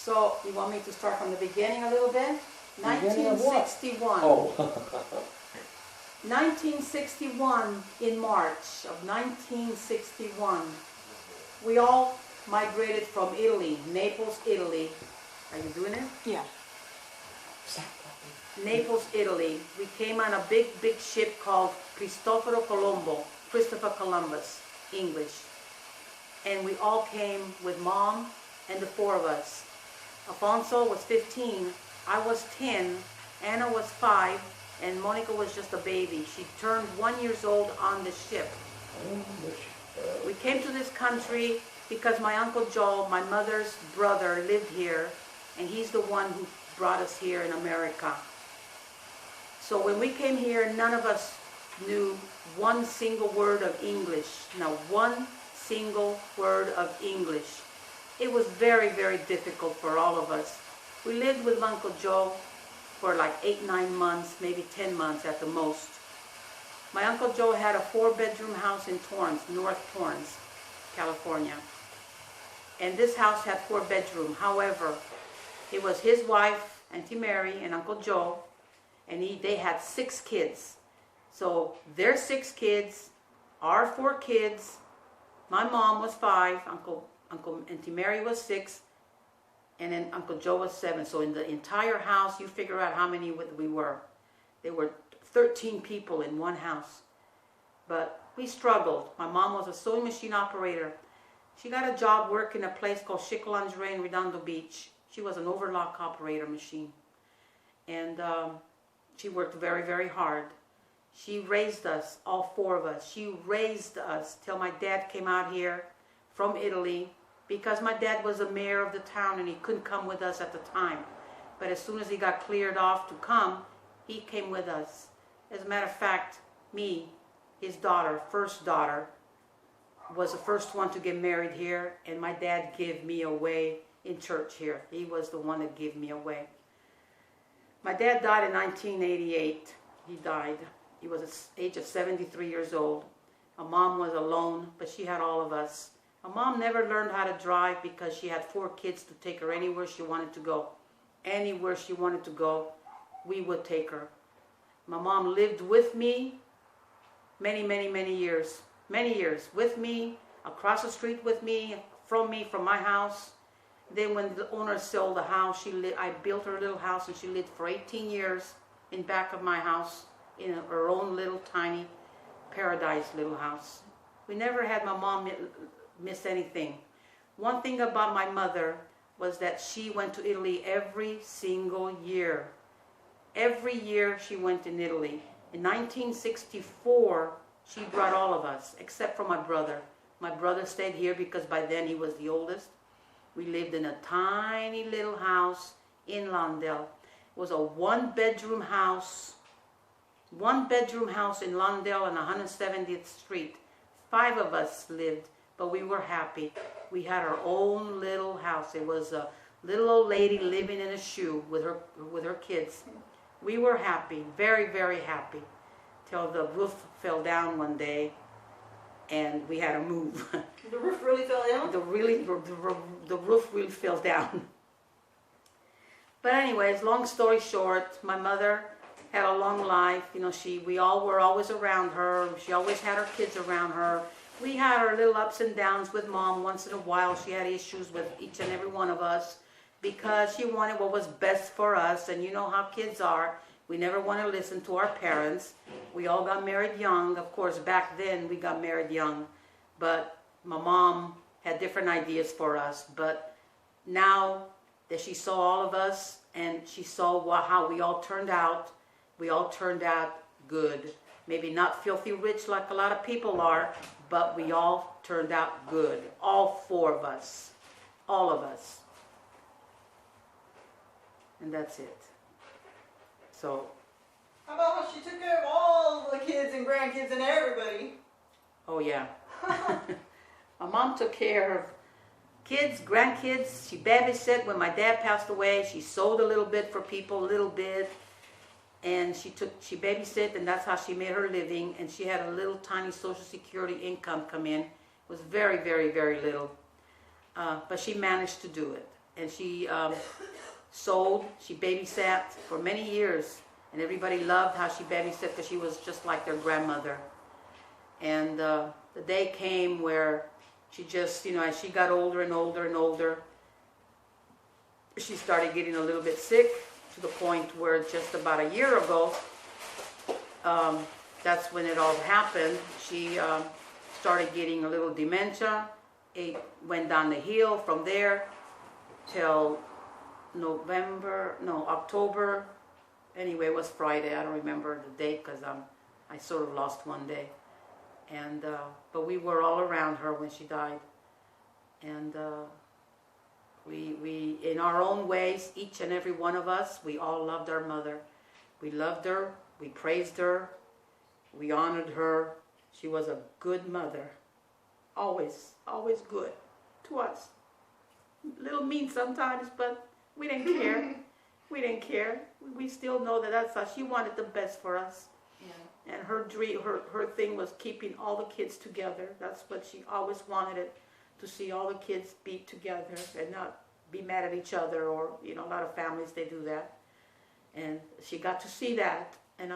So, you want me to start from the beginning a little bit? Beginning of what? 1961. Oh. 1961, in March of 1961, we all migrated from Italy, Naples, Italy. Are you doing it? Yeah. Naples, Italy. We came on a big, big ship called Christopher Columbus, English. And we all came with Mom and the four of us. Alfonso was 15, I was 10, Anna was 5, and Monica was just a baby. She turned 1 year old on the ship. We came to this country because my Uncle Joe, my mother's brother, lived here, and he's the one who brought us here in America. So when we came here, none of us knew one single word of English. Not one single word of English. It was very, very difficult for all of us. We lived with Uncle Joe for like 8-9 months, maybe 10 months at the most. My Uncle Joe had a 4-bedroom house in Torrance, North Torrance, California. And this house had 4 bedrooms. However, it was his wife, Auntie Mary, and Uncle Joe, and they had 6 kids. So their 6 kids, our 4 kids, my mom was 5, Auntie Mary was 6, and then Uncle Joe was 7. So in the entire house, you figure out how many we were. There were 13 people in one house. But we struggled. My mom was a sewing machine operator. She got a job working a place called Chic Lingerie in Redondo Beach. She was an overlock operator machine. And she worked very, very hard. She raised us, all 4 of us. She raised us till my dad came out here from Italy, because my dad was the mayor of the town and he couldn't come with us at the time. But as soon as he got cleared off to come, he came with us. As a matter of fact, me, his daughter, first daughter, was the first one to get married here, and my dad gave me away in church here. He was the one that gave me away. My dad died in 1988. He died. He was the age of 73 years old. My mom was alone, but she had all of us. My mom never learned how to drive because she had 4 kids to take her anywhere she wanted to go. Anywhere she wanted to go, we would take her. My mom lived with me many, many, many years. Many years with me, across the street with me, from my house. Then when the owner sold the house, I built her a little house, and she lived for 18 years in back of my house in her own little tiny paradise little house. We never had my mom miss anything. One thing about my mother was that she went to Italy every single year. Every year she went in Italy. In 1964, she brought all of us, except for my brother. My brother stayed here because by then he was the oldest. We lived in a tiny little house in Lawndale. It was a 1-bedroom house. 1-bedroom house in Lawndale on 170th Street. 5 of us lived, but we were happy. We had our own little house. It was a little old lady living in a shoe with her kids. We were happy, very, very happy, till the roof fell down one day, and we had to move. The roof really fell down? The roof really fell down. But anyways, long story short, my mother had a long life. You know, we all were always around her. She always had her kids around her. We had our little ups and downs with Mom. Once in a while, she had issues with each and every one of us because she wanted what was best for us. And you know how kids are. We never want to listen to our parents. We all got married young. Of course, back then, we got married young. But my mom had different ideas for us. But now that she saw all of us and she saw how we all turned out good. Maybe not filthy rich like a lot of people are, but we all turned out good. All 4 of us. All of us. And that's it. So. How about how she took care of all the kids and grandkids and everybody? Oh yeah. My mom took care of kids, grandkids. She babysat when my dad passed away. She sewed a little bit for people, a little bit. And she babysat, and that's how she made her living. And she had a little tiny Social Security income come in. It was very, very, very little. But she managed to do it. and she sewed, she babysat for many years, and everybody loved how she babysat because she was just like their grandmother. And the day came where she just, as she got older and older and older, she started getting a little bit sick, to the point where just about a year ago, that's when it all happened. She started getting a little dementia. It went down the hill from there till October. Anyway, it was Friday. I don't remember the date because I sort of lost one day. And but we were all around her when she died. And we in our own ways, each and every one of us, we all loved our mother. We loved her. We praised her. We honored her. She was a good mother. Always, always good to us. A little mean sometimes, but we didn't care. We didn't care. We still know that's how she wanted the best for us. Yeah. And her dream, her thing was keeping all the kids together. That's what she always wanted it, to see all the kids be together and not be mad at each other, or a lot of families, they do that. And she got to see that. And